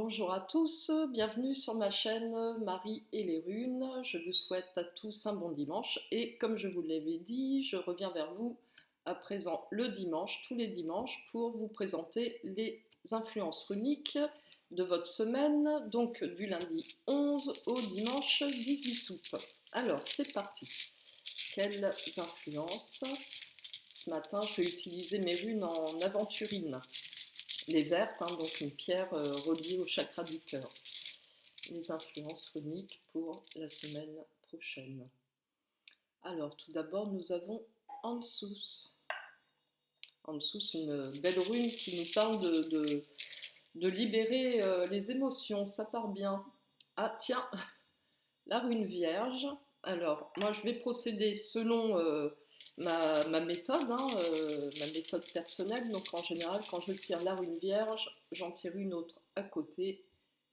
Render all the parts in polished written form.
Bonjour à tous, bienvenue sur ma chaîne Marie et les runes. Je vous souhaite à tous un bon dimanche et comme je vous l'avais dit, je reviens vers vous à présent le dimanche, tous les dimanches, pour vous présenter les influences runiques de votre semaine, donc du lundi 11 au dimanche 18 août. Alors, c'est parti. Quelles influences? Ce matin, je vais utiliser mes runes en aventurine. Les vertes, donc une pierre reliée au chakra du cœur. Les influences runiques pour la semaine prochaine. Alors, tout d'abord, nous avons Ansous. Ansous, une belle rune qui nous parle de libérer les émotions. Ça part bien. Ah, tiens, la rune vierge. Alors, moi, je vais procéder selon ma méthode, ma méthode personnelle. Donc, en général, quand je tire la rune vierge, j'en tire une autre à côté.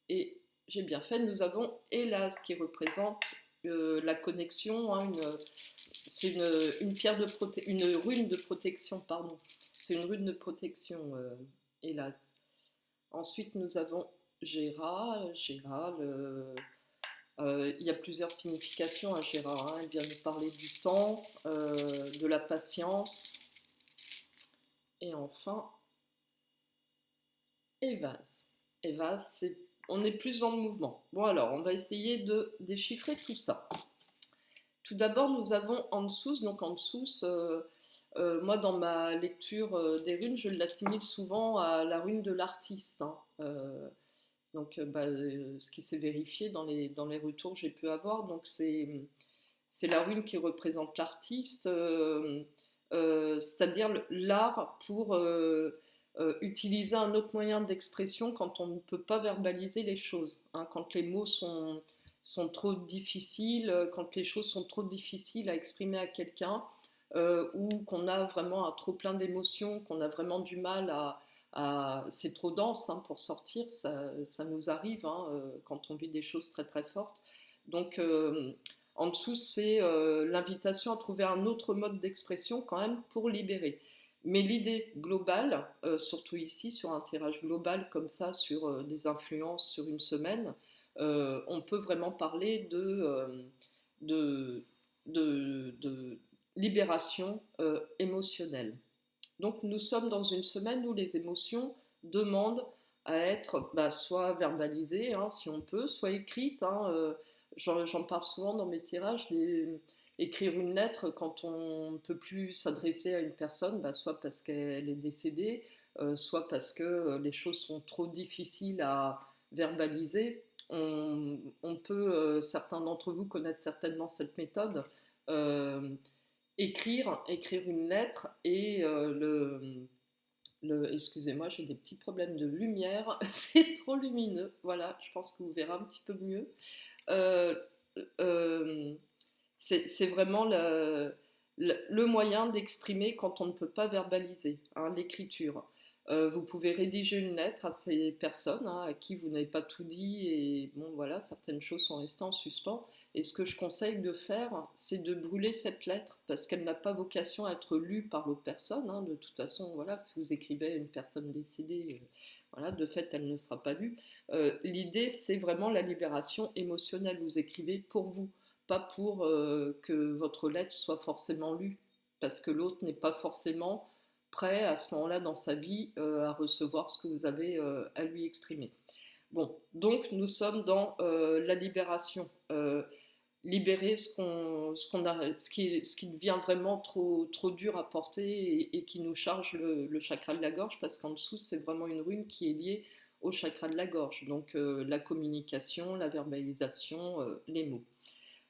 Et j'ai bien fait. Nous avons Hélas qui représente la connexion. C'est une pierre de une rune de protection, pardon. C'est une rune de protection, Hélas. Ensuite, nous avons Gérard. Gérard, il y a plusieurs significations à Gérard. Il vient nous parler du temps, de la patience. Et enfin, Évase. Évase, on est plus dans le mouvement. Bon alors, on va essayer de déchiffrer tout ça. Tout d'abord, nous avons Ansous. Donc Ansous, moi dans ma lecture des runes, je l'assimile souvent à la rune de l'artiste. Ce qui s'est vérifié dans les retours que j'ai pu avoir. Donc c'est la rune qui représente l'artiste, c'est-à-dire l'art pour utiliser un autre moyen d'expression quand on ne peut pas verbaliser les choses, quand les mots sont trop difficiles, quand les choses sont trop difficiles à exprimer à quelqu'un, ou qu'on a vraiment un trop plein d'émotions, qu'on a vraiment du mal c'est trop dense pour sortir, ça nous arrive quand on vit des choses très très fortes. Donc en dessous, c'est l'invitation à trouver un autre mode d'expression quand même pour libérer. Mais l'idée globale, surtout ici sur un tirage global comme ça, sur des influences sur une semaine, on peut vraiment parler de, de libération émotionnelle. Donc nous sommes dans une semaine où les émotions demandent à être soit verbalisées, si on peut, soit écrites. J'en parle souvent dans mes tirages, écrire une lettre quand on ne peut plus s'adresser à une personne, soit parce qu'elle est décédée, soit parce que les choses sont trop difficiles à verbaliser. On peut, certains d'entre vous connaissent certainement cette méthode, euh, écrire une lettre et excusez-moi, j'ai des petits problèmes de lumière, c'est trop lumineux, voilà, je pense que vous verrez un petit peu mieux. Euh, euh, c'est vraiment le moyen d'exprimer quand on ne peut pas verbaliser, l'écriture. Vous pouvez rédiger une lettre à ces personnes à qui vous n'avez pas tout dit et bon voilà, certaines choses sont restées en suspens. Et ce que je conseille de faire, c'est de brûler cette lettre parce qu'elle n'a pas vocation à être lue par l'autre personne. De toute façon, voilà, si vous écrivez à une personne décédée, voilà, de fait, elle ne sera pas lue. L'idée, c'est vraiment la libération émotionnelle. Vous écrivez pour vous, pas pour que votre lettre soit forcément lue, parce que l'autre n'est pas forcément prêt à ce moment-là dans sa vie à recevoir ce que vous avez à lui exprimer. Bon, donc nous sommes dans la libération. Libérer ce qui devient vraiment trop dur à porter et qui nous charge le chakra de la gorge, parce qu'en dessous, c'est vraiment une rune qui est liée au chakra de la gorge. Donc la communication, la verbalisation, les mots.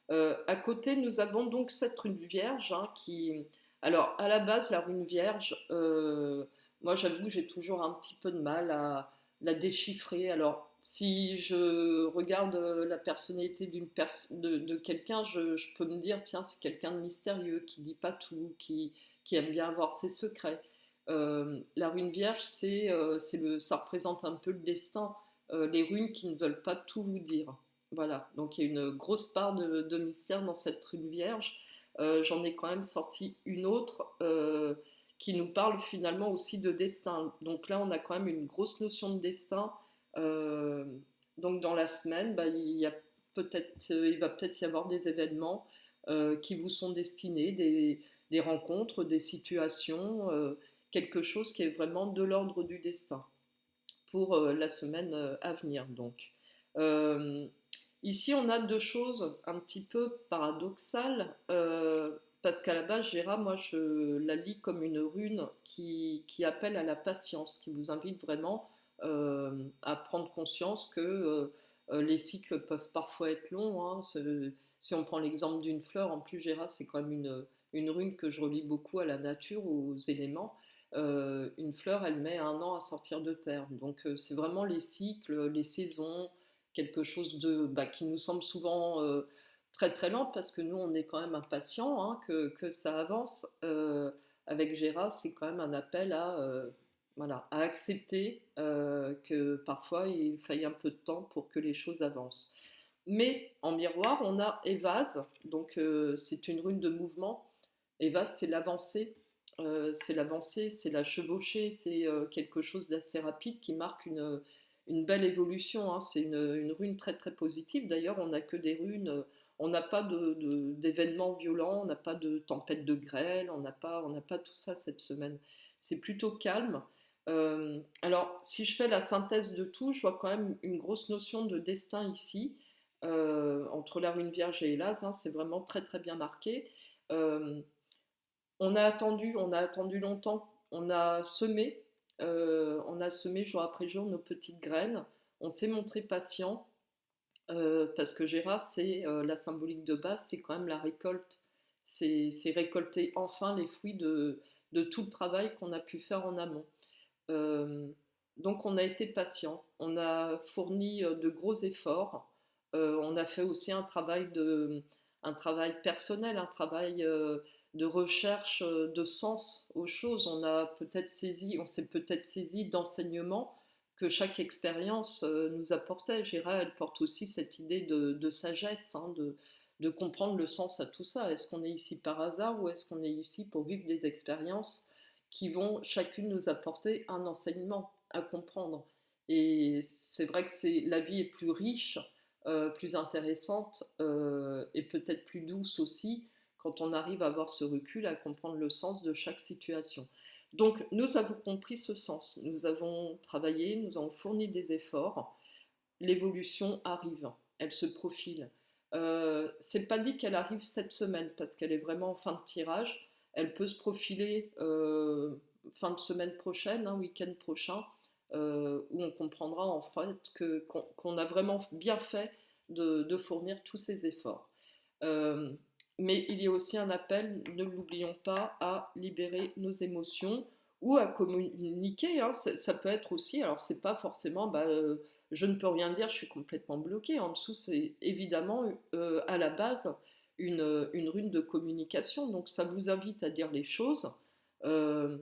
À côté, nous avons donc cette rune vierge qui. Alors, à la base, la rune vierge, moi j'avoue, j'ai toujours un petit peu de mal à la déchiffrer. Alors, si je regarde la personnalité de quelqu'un, je peux me dire, tiens, c'est quelqu'un de mystérieux, qui dit pas tout, qui aime bien avoir ses secrets. La rune vierge, ça représente un peu le destin, les runes qui ne veulent pas tout vous dire. Voilà, donc il y a une grosse part de mystère dans cette rune vierge. J'en ai quand même sorti une autre qui nous parle finalement aussi de destin. Donc là, on a quand même une grosse notion de destin Euh, donc dans la semaine, bah, il va peut-être y avoir des événements qui vous sont destinés, des rencontres, des situations, quelque chose qui est vraiment de l'ordre du destin pour la semaine à venir. Donc, euh, ici, on a deux choses un petit peu paradoxales. Parce qu'à la base, Gérard, moi, je la lis comme une rune qui appelle à la patience, qui vous invite vraiment à prendre conscience que les cycles peuvent parfois être longs. Hein. Si on prend l'exemple d'une fleur, en plus, Gérard, c'est quand même une rune que je relie beaucoup à la nature, aux éléments. Une fleur, elle met 1 an à sortir de terre. Donc c'est vraiment les cycles, les saisons, quelque chose qui nous semble souvent très très lent parce que nous on est quand même impatients hein, que ça avance. Avec Gérard, c'est quand même un appel voilà, à accepter que parfois il faille un peu de temps pour que les choses avancent. Mais en miroir, on a Évase, donc c'est une rune de mouvement. Évase, c'est l'avancée, c'est la chevauchée, c'est quelque chose d'assez rapide qui marque une belle évolution. Hein. C'est une rune très très positive. D'ailleurs, on n'a que des runes, on n'a pas d'événements violents, on n'a pas de tempête de grêle, on n'a pas tout ça cette semaine. C'est plutôt calme. Alors, si je fais la synthèse de tout, je vois quand même une grosse notion de destin ici, entre la rune vierge et Hélas, hein, c'est vraiment très très bien marqué. Euh, on a attendu longtemps, on a semé jour après jour nos petites graines, on s'est montré patient, parce que Gérard, c'est la symbolique de base, c'est quand même la récolte. C'est récolter enfin les fruits de tout le travail qu'on a pu faire en amont. Euh, donc on a été patient, on a fourni de gros efforts, on a fait aussi un travail personnel, un travail de recherche de sens aux choses. On s'est peut-être saisi d'enseignements que chaque expérience nous apportait. Gérard, elle porte aussi cette idée de sagesse, hein, de comprendre le sens à tout ça. Est-ce qu'on est ici par hasard ou est-ce qu'on est ici pour vivre des expériences qui vont chacune nous apporter un enseignement à comprendre. Et c'est vrai que la vie est plus riche, plus intéressante et peut-être plus douce aussi quand on arrive à avoir ce recul, à comprendre le sens de chaque situation. Donc nous avons compris ce sens, nous avons travaillé, nous avons fourni des efforts, l'évolution arrive, elle se profile. C'est pas dit qu'elle arrive cette semaine parce qu'elle est vraiment en fin de tirage. Elle peut se profiler fin de semaine prochaine, hein, week-end prochain, où on comprendra en fait qu'on a vraiment bien fait de fournir tous ces efforts. Euh, mais il y a aussi un appel, ne l'oublions pas, à libérer nos émotions ou à communiquer. Hein. Ça peut être aussi, alors c'est pas forcément je ne peux rien dire, je suis complètement bloquée. En dessous, c'est évidemment à la base une rune de communication. Donc ça vous invite à dire les choses, euh,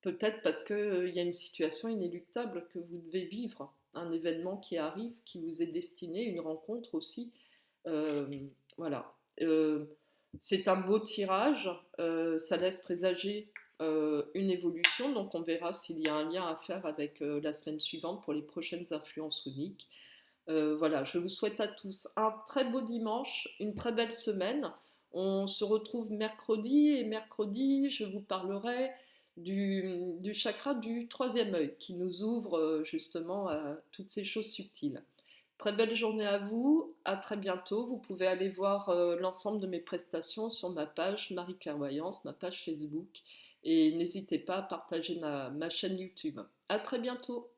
peut-être parce qu'il y a une situation inéluctable que vous devez vivre, un événement qui arrive, qui vous est destiné, une rencontre aussi. Euh, voilà. Euh, c'est un beau tirage, ça laisse présager une évolution, donc on verra s'il y a un lien à faire avec la semaine suivante pour les prochaines influences uniques. Voilà, je vous souhaite à tous un très beau dimanche, une très belle semaine. On se retrouve mercredi et mercredi, je vous parlerai du chakra du troisième œil qui nous ouvre justement à toutes ces choses subtiles. Très belle journée à vous, à très bientôt. Vous pouvez aller voir l'ensemble de mes prestations sur ma page Marie Clairvoyance, ma page Facebook, et n'hésitez pas à partager ma chaîne YouTube. À très bientôt.